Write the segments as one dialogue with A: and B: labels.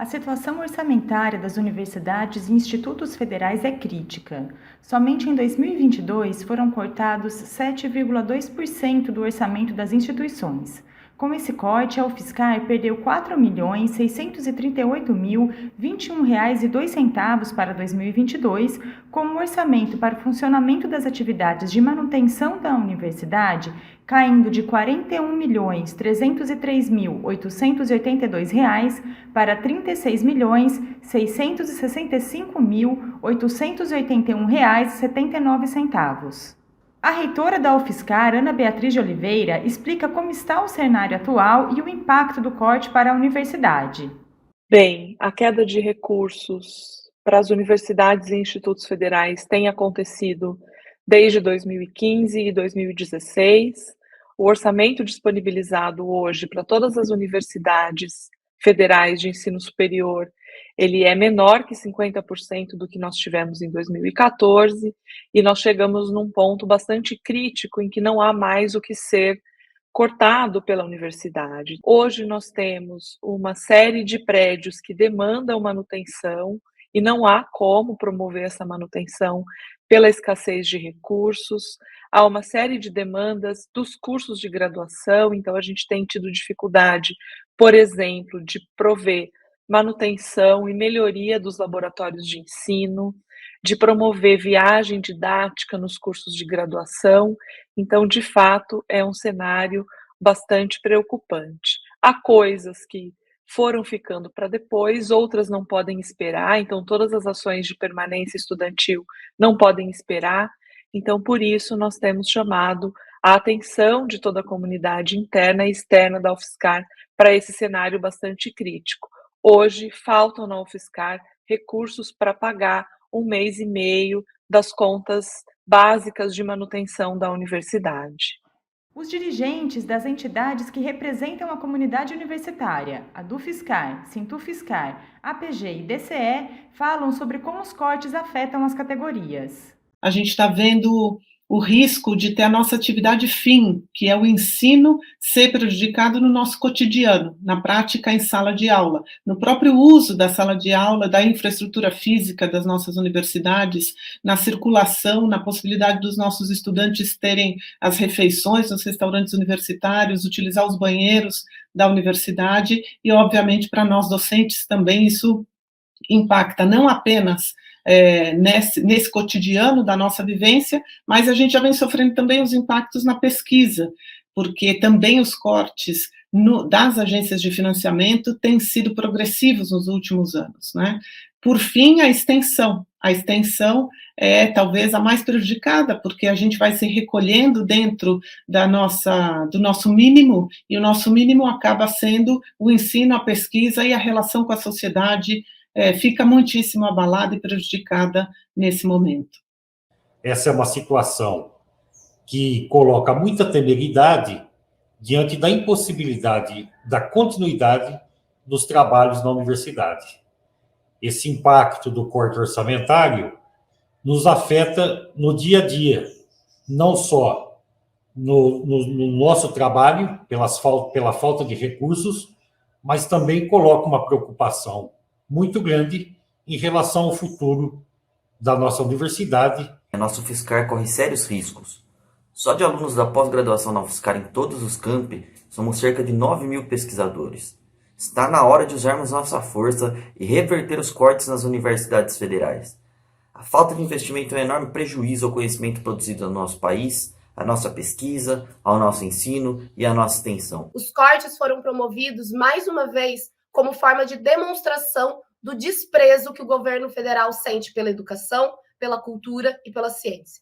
A: situação orçamentária das universidades e institutos federais é crítica. Somente em 2022 foram cortados 7,2% do orçamento das instituições. Com esse corte, a UFSCar perdeu R$ 4.638.021,02 para 2022, com o orçamento para o funcionamento das atividades de manutenção da universidade caindo de R$ 41.303.882 para R$ 36.665.881,79. A reitora da UFSCar, Ana Beatriz de Oliveira, explica como está o cenário atual e o impacto do corte para a universidade.
B: Bem, a queda de recursos para as universidades e institutos federais tem acontecido desde 2015 e 2016. O orçamento disponibilizado hoje para todas as universidades federais de ensino superior, ele é menor que 50% do que nós tivemos em 2014, e nós chegamos num ponto bastante crítico em que não há mais o que ser cortado pela universidade. Hoje nós temos uma série de prédios que demandam manutenção e não há como promover essa manutenção pela escassez de recursos. Há uma série de demandas dos cursos de graduação, então a gente tem tido dificuldade, por exemplo, de prover manutenção e melhoria dos laboratórios de ensino, de promover viagem didática nos cursos de graduação. Então, de fato, é um cenário bastante preocupante. Há coisas que foram ficando para depois, outras não podem esperar, então todas as ações de permanência estudantil não podem esperar. Então, por isso, nós temos chamado a atenção de toda a comunidade interna e externa da UFSCar para esse cenário bastante crítico. Hoje, faltam na UFSCar recursos para pagar 1 mês e meio das contas básicas de manutenção da universidade.
A: Os dirigentes das entidades que representam a comunidade universitária, a DUFSCar, Sintufscar, APG e DCE, falam sobre como os cortes afetam as categorias.
C: A gente está vendo o risco de ter a nossa atividade fim, que é o ensino, ser prejudicado no nosso cotidiano, na prática em sala de aula, no próprio uso da sala de aula, da infraestrutura física das nossas universidades, na circulação, na possibilidade dos nossos estudantes terem as refeições nos restaurantes universitários, utilizar os banheiros da universidade e, obviamente, para nós docentes também isso impacta não apenas nesse cotidiano da nossa vivência, mas a gente já vem sofrendo também os impactos na pesquisa, porque também os cortes das agências de financiamento têm sido progressivos nos últimos anos, né? Por fim, a extensão é talvez a mais prejudicada, porque a gente vai se recolhendo dentro do nosso mínimo, e o nosso mínimo acaba sendo o ensino, a pesquisa e a relação com a sociedade fica muitíssimo abalada e prejudicada nesse momento.
D: Essa é uma situação que coloca muita temeridade diante da impossibilidade da continuidade dos trabalhos na universidade. Esse impacto do corte orçamentário nos afeta no dia a dia, não só no nosso trabalho, pela falta de recursos, mas também coloca uma preocupação muito grande em relação ao futuro da nossa universidade.
E: A nossa UFSCar corre sérios riscos. Só de alunos da pós-graduação na UFSCar em todos os campi, somos cerca de 9.000 pesquisadores. Está na hora de usarmos nossa força e reverter os cortes nas universidades federais. A falta de investimento é um enorme prejuízo ao conhecimento produzido no nosso país, à nossa pesquisa, ao nosso ensino e à nossa extensão.
F: Os cortes foram promovidos, mais uma vez, como forma de demonstração do desprezo que o governo federal sente pela educação, pela cultura e pela ciência.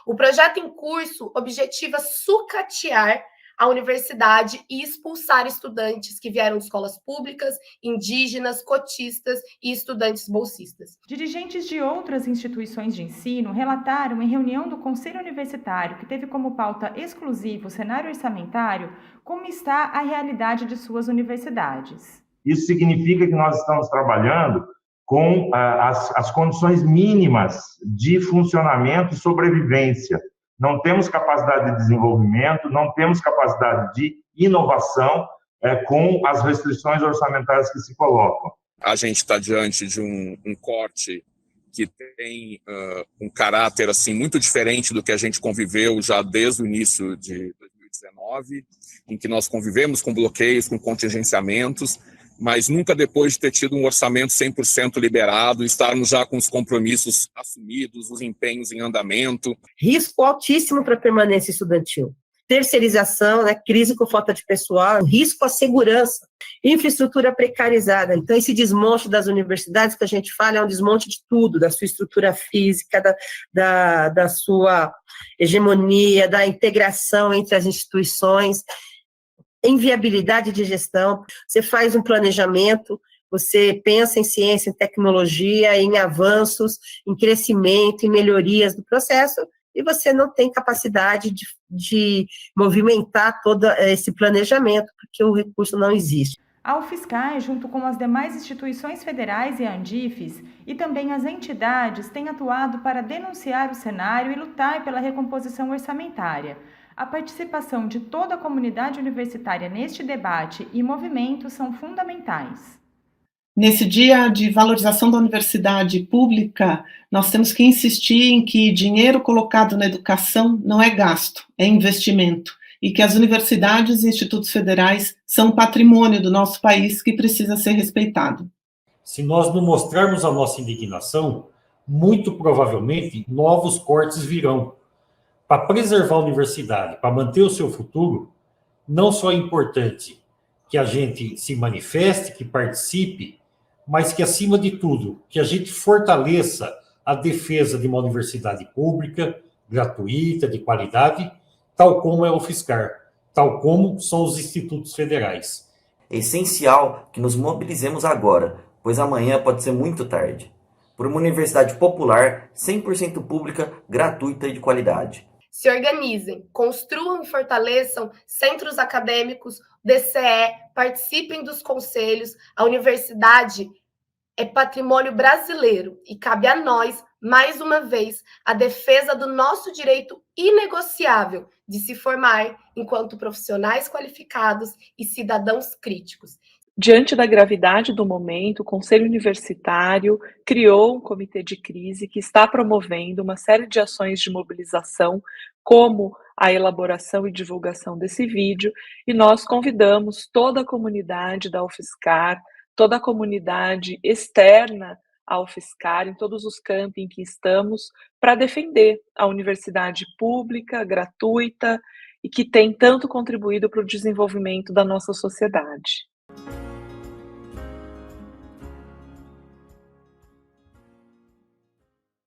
F: O projeto em curso objetiva sucatear a universidade e expulsar estudantes que vieram de escolas públicas, indígenas, cotistas e estudantes bolsistas.
A: Dirigentes de outras instituições de ensino relataram em reunião do Conselho Universitário, que teve como pauta exclusiva o cenário orçamentário, como está a realidade de suas universidades.
G: Isso significa que nós estamos trabalhando com as condições mínimas de funcionamento e sobrevivência. Não temos capacidade de desenvolvimento, não temos capacidade de inovação com as restrições orçamentárias que se colocam.
H: A gente está diante de um corte que tem um caráter assim muito diferente do que a gente conviveu já desde o início de 2019, em que nós convivemos com bloqueios, com contingenciamentos, mas nunca depois de ter tido um orçamento 100% liberado, estarmos já com os compromissos assumidos, os empenhos em andamento.
I: Risco altíssimo para a permanência estudantil. Terceirização, né, crise com falta de pessoal, risco à segurança, infraestrutura precarizada. Então, esse desmonte das universidades que a gente fala é um desmonte de tudo, da sua estrutura física, da sua hegemonia, da integração entre as instituições, inviabilidade de gestão. Você faz um planejamento, você pensa em ciência, em tecnologia, em avanços, em crescimento, em melhorias do processo, e você não tem capacidade de movimentar todo esse planejamento, porque o recurso não existe.
A: A UFSCar, junto com as demais instituições federais e a Andifes, e também as entidades, tem atuado para denunciar o cenário e lutar pela recomposição orçamentária. A participação de toda a comunidade universitária neste debate e movimento são fundamentais.
C: Nesse dia de valorização da universidade pública, nós temos que insistir em que dinheiro colocado na educação não é gasto, é investimento, e que as universidades e institutos federais são um patrimônio do nosso país que precisa ser respeitado.
D: Se nós não mostrarmos a nossa indignação, muito provavelmente novos cortes virão. Para preservar a universidade, para manter o seu futuro, não só é importante que a gente se manifeste, que participe, mas que, acima de tudo, que a gente fortaleça a defesa de uma universidade pública, gratuita, de qualidade, tal como é a UFSCar, tal como são os institutos federais.
E: É essencial que nos mobilizemos agora, pois amanhã pode ser muito tarde, por uma universidade popular, 100% pública, gratuita e de qualidade.
F: Se organizem, construam e fortaleçam centros acadêmicos, DCE, participem dos conselhos. A universidade é patrimônio brasileiro e cabe a nós, mais uma vez, a defesa do nosso direito inegociável de se formar enquanto profissionais qualificados e cidadãos críticos.
B: Diante da gravidade do momento, o Conselho Universitário criou um comitê de crise que está promovendo uma série de ações de mobilização, como a elaboração e divulgação desse vídeo, e nós convidamos toda a comunidade da UFSCar, toda a comunidade externa à UFSCar, em todos os campi em que estamos, para defender a universidade pública, gratuita, e que tem tanto contribuído para o desenvolvimento da nossa sociedade.